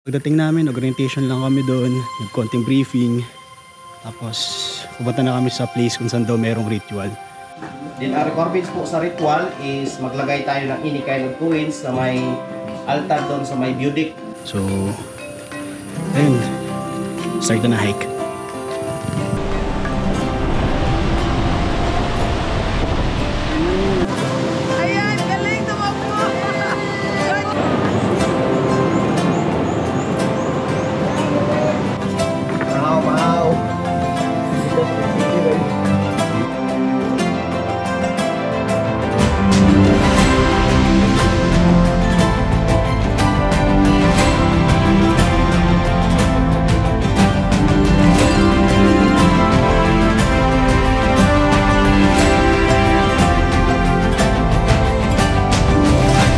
Pagdating namin, orientation lang kami doon, nagkonting briefing. Tapos pupunta na kami sa place kung saan daw merong ritual. Then ang requirements po sa ritual is maglagay tayo ng any kind of coins na may altar doon sa may budik. So, ayun, start na hike. Ayan, galing tumakbo! Wow!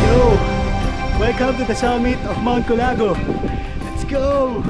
Yo! Welcome to the summit of Mount Colago. Let's go!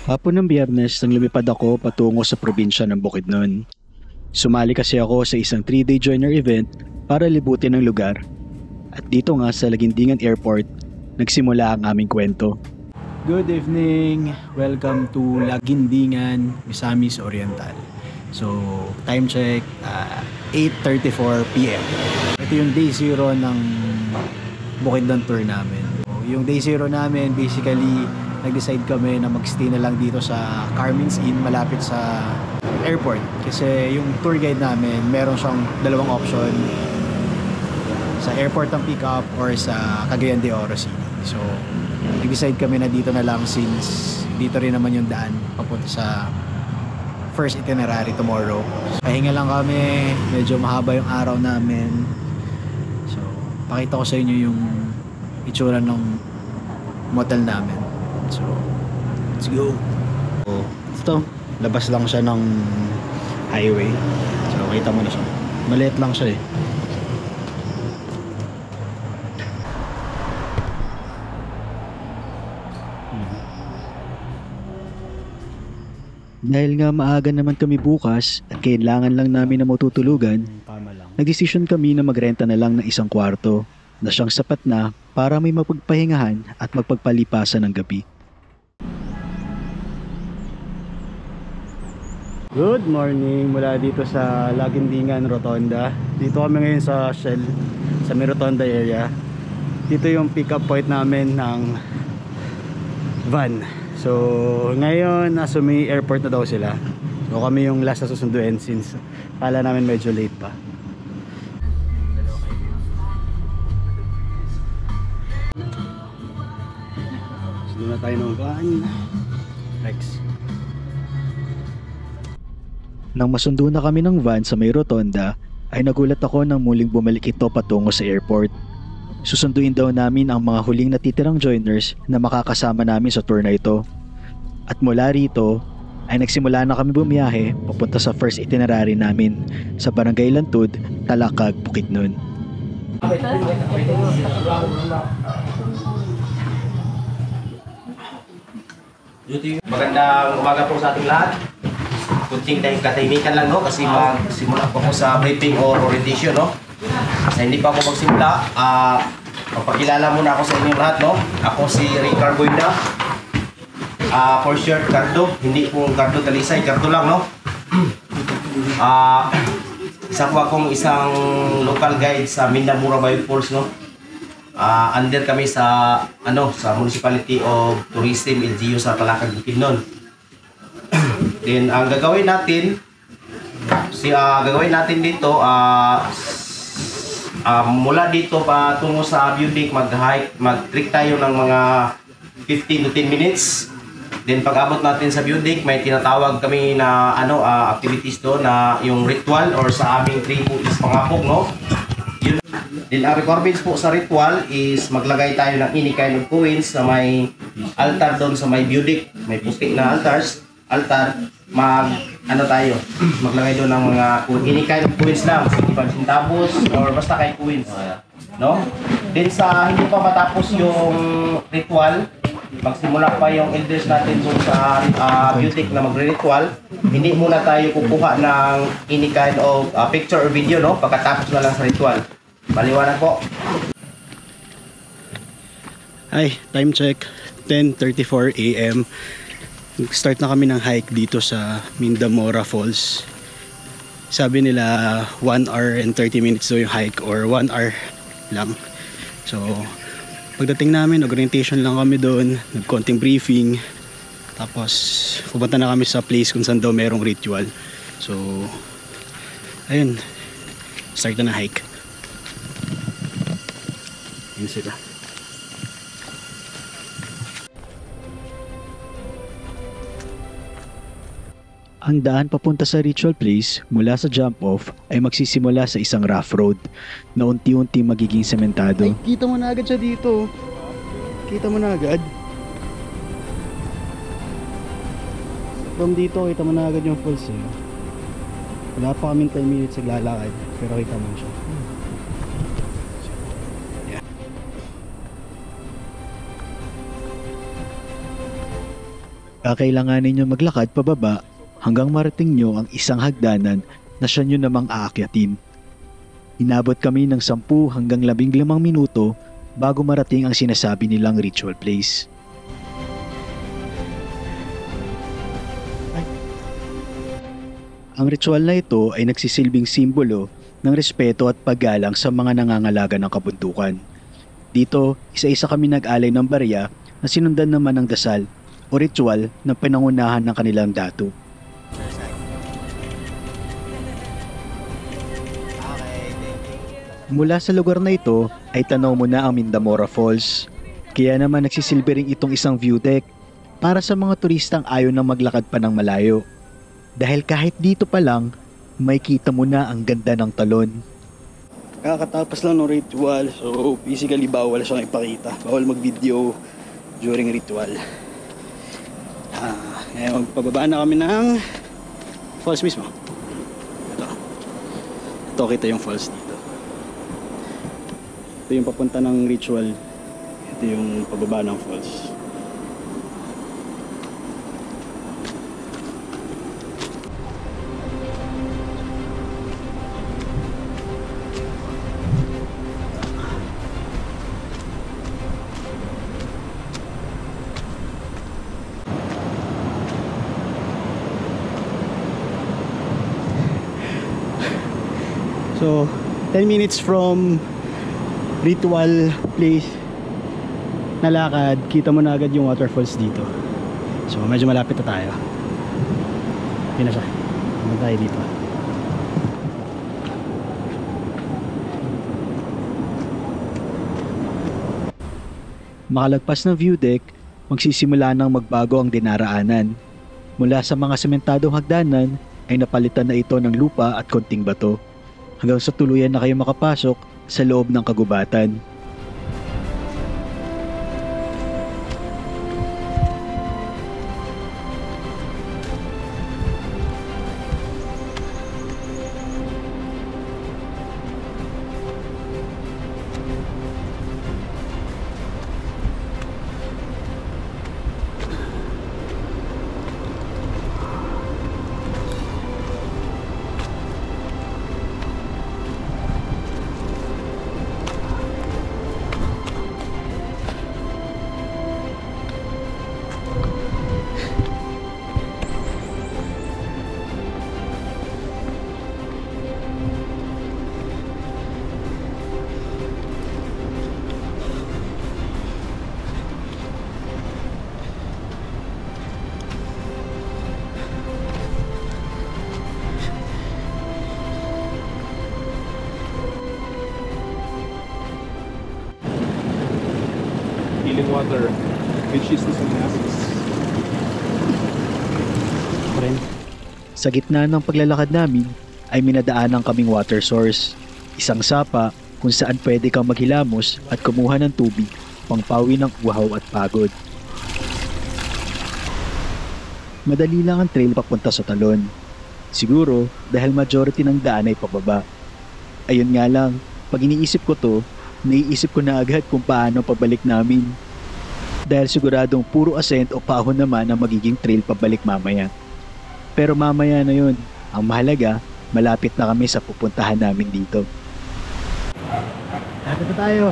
Hapon ng Biyernes nang lumipad ako patungo sa probinsya ng Bukidnon. Sumali kasi ako sa isang 3-day joiner event para libutin ang lugar. At dito nga sa Laguindingan Airport, nagsimula ang aming kwento. Good evening! Welcome to Laguindingan, Misamis Oriental. So, time check, 8:34 PM. Ito yung day 0 ng Bukidnon tour namin. Yung day 0 namin, basically, nag-decide kami na mag-stay na lang dito sa Carmen's Inn malapit sa airport. Kasi yung tour guide namin, meron siyang dalawang option. Sa airport ang pick up or sa Cagayan de Oro City. So, nag-decide kami na dito na lang since dito rin naman yung daan papunta sa first itinerary tomorrow. Pahinga lang kami, medyo mahaba yung araw namin. So, pakita ko sa inyo yung itsura ng motel namin. So, let's go. So, ito, labas lang siya ng highway. So, kita mo na siya. Maliit lang siya eh. Dahil nga maaga naman kami bukas at kailangan lang namin na matutulugan, nagdesisyon kami na magrenta na lang ng isang kwarto na siyang sapat na para may mapagpahingahan at magpagpalipasan ng gabi. Good morning mula dito sa Laguindingan Rotonda. Dito kami ngayon sa Shell, sa may Rotonda area. Dito yung pick up point namin ng van. So ngayon nasa may airport na daw sila. So kami yung last na susunduin since kala namin medyo late pa. Doon na tayo ng van. Rex. Nang masundo na kami ng van sa may rotonda, ay nagulat ako nang muling bumalik ito patungo sa airport. Susunduin daw namin ang mga huling natitirang joiners na makakasama namin sa tour na ito. At mula rito, ay nagsimula na kami bumiyahe papunta sa first itinerary namin sa Barangay Lantud, Talakag, Bukidnon. Magandang umaga po sa ating lahat. Kunting katahimikan lang, no? Kasi magsimula po ako sa briefing or orientation, no? Sa hindi pa ako magsimula, magpakilala muna ako sa inyo lahat, no? Ako si Ricar Boyda. For short, Cardo. Hindi po Cardo Talisay, Cardo lang, no? Isa po akong isang local guide sa Mindamura Biofalls, no? under kami sa sa Municipality of Tourism LGU sa Talakag Bukidnon. Then ang gagawin natin dito mula dito patungo sa view deck, mag-trek tayo ng mga 15 to 10 minutes. Then pag abot natin sa view deck, may tinatawag kami na activities do na yung ritual, or sa aming tribo is pangapog, no? Yun. Then ang requirements po sa ritual is maglagay tayo ng any kind of coins sa may altar doon sa may view deck. May puti na altar, maglagay doon ng mga any kind of coins lang, 50 centavos or basta kay coins, no? Then sa hindi pa matapos yung ritual, magsimula pa yung elders natin doon sa beauty na magre-ritual, hindi muna tayo kukuha ng any kind of picture or video, no? Pagkatapos na lang sa ritual. Maliwanag po. Ay, time check, 10:34 AM. Start na kami ng hike dito sa Mindamora Falls. Sabi nila 1 hour and 30 minutes daw yung hike, or 1 hour lang. So pagdating namin, orientation lang kami doon, nagkonting briefing, tapos pupunta na kami sa place kung saan daw merong ritual. So ayun, start na hike. Yun sila. Ang daan papunta sa ritual place mula sa jump off ay magsisimula sa isang rough road na unti-unti magiging sementado. Ay, kita mo na agad siya dito. Kita mo na agad. From dito, kita mo na agad yung falls eh. Wala pa kaming 10 minutes naglalakad, pero kita mo siya. Kakailanganin nyo maglakad pababa hanggang marating nyo ang isang hagdanan na siya nyo namang aakyatin. Inabot kami ng 10 hanggang 15 minuto bago marating ang sinasabi nilang ritual place. Ang ritual na ito ay nagsisilbing simbolo ng respeto at paggalang sa mga nangangalaga ng kabundukan. Dito, isa-isa kami nag-alay ng barya na sinundan naman ng dasal o ritual na pinangunahan ng kanilang datu. Mula sa lugar na ito ay tanaw mo na ang Mindamora Falls. Kaya naman nagsisilbi rin itong isang view deck para sa mga turistang ayaw nang maglakad pa ng malayo. Dahil kahit dito pa lang, may kita mo na ang ganda ng talon. Kakatapos lang ng ritual, so basically bawal siyang ipakita. Bawal mag-video during ritual. Ngayon pababa na kami ng falls mismo. Ito kita yung falls dito. Ito yung papunta ng ritual. Ito yung pababa ng falls. So 10 minutes from ritual place na lakad, kita mo na agad yung waterfalls dito. So medyo malapit na tayo. Yun na siya. Pumunta tayo dito. Makalagpas ng view deck, magsisimula nang magbago ang dinaraanan. Mula sa mga sementadong hagdanan ay napalitan na ito ng lupa at konting bato, hanggang sa tuluyan na kayo makapasok sa loob ng kagubatan. water, which is the Salinas. Sa gitna ng paglalakad namin ay minadaanan kaming water source. Isang sapa kung saan pwede kang maghilamos at kumuha ng tubig pangpawi ng uhaw at pagod. Madali lang ang trail papunta sa talon. Siguro dahil majority ng daan ay pababa. Ayun nga lang, pag iniisip ko to, naiisip ko na agad kung paano pabalik namin. Dahil siguradong puro ascent o pahon naman ang magiging trail pabalik mamaya. Pero mamaya na yun, ang mahalaga, malapit na kami sa pupuntahan namin dito. Dito tayo.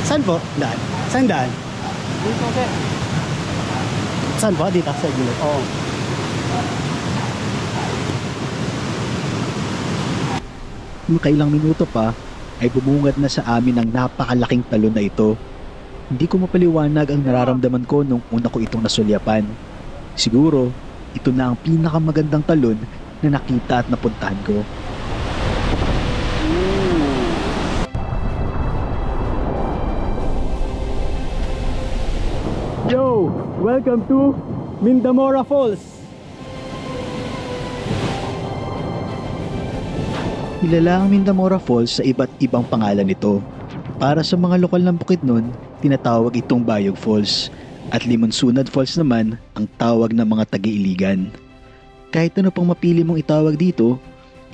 Saan po? Daan? Saan daan? Dito, sir. Saan po? Dito sa gilid. Oo. Makailang minuto pa ay bumungad na sa amin ang napakalaking talon na ito. Hindi ko mapaliwanag ang nararamdaman ko nung una ko itong nasulyapan. Siguro, ito na ang pinakamagandang talon na nakita at napuntahan ko. Yo! Welcome to Mindamora Falls! Kilala ang Mindamora Falls sa iba't ibang pangalan nito. Para sa mga lokal ng Bukidnon, tinatawag itong Bayog Falls. At Limonsunad Falls naman ang tawag ng mga taga-Iligan. Kahit ano pang mapili mong itawag dito,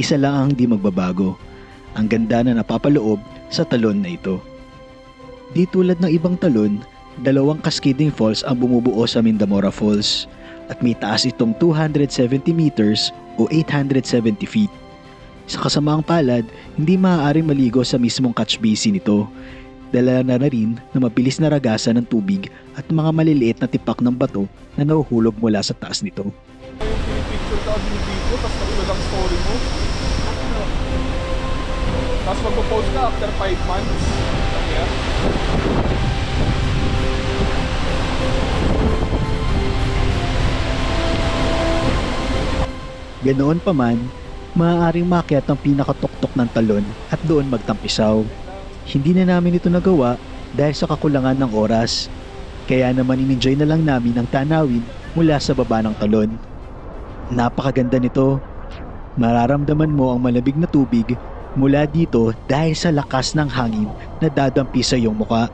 isa lang ang di magbabago. Ang ganda na napapaloob sa talon na ito. Di tulad ng ibang talon, dalawang cascading falls ang bumubuo sa Mindamora Falls at may taas itong 270 meters o 870 feet. Sa kasamaang palad, hindi maaaring maligo sa mismong catch basin nito. Dala na rin na mabilis na ragasan ng tubig at mga maliliit na tipak ng bato na nahuhulog mula sa taas nito. Picture ka din dito, tapos nakulad ang story mo. Tapos magpo-post ka after 5 months. Yeah. Ganoon pa man, maaaring makyat ang pinakatuktok ng talon at doon magtampisaw. Hindi na namin ito nagawa dahil sa kakulangan ng oras. Kaya naman in-enjoy na lang namin ang tanawin mula sa baba ng talon. Napakaganda nito. Mararamdaman mo ang malamig na tubig mula dito dahil sa lakas ng hangin na dadampi sa iyong muka.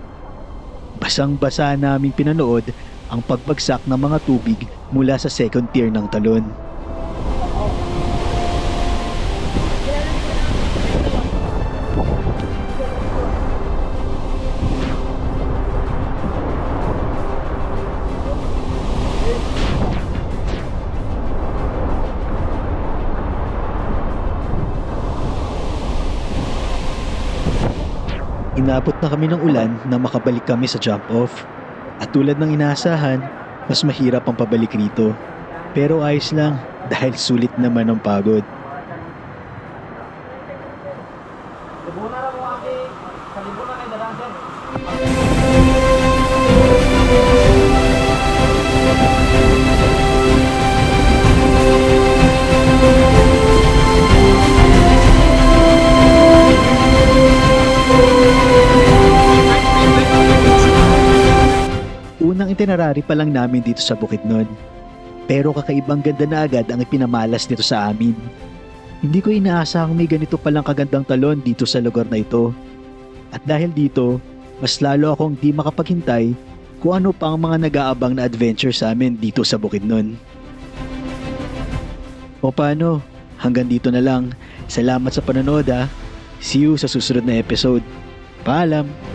Basang-basa namin pinanood ang pagbagsak ng mga tubig mula sa second tier ng talon. Inabot na kami ng ulan na makabalik kami sa jump-off. At tulad ng inaasahan, mas mahirap ang pabalik rito. Pero ayos lang dahil sulit naman ang pagod. Unang itinerary pa lang namin dito sa Bukidnon. Pero kakaibang ganda na agad ang ipinamalas nito sa amin. Hindi ko inaasahang may ganito palang kagandang talon dito sa lugar na ito. At dahil dito, mas lalo akong di makapaghintay kung ano pa ang mga nag-aabang na adventure sa amin dito sa Bukidnon. O paano? Hanggang dito na lang. Salamat sa panonood ha. See you sa susunod na episode. Paalam!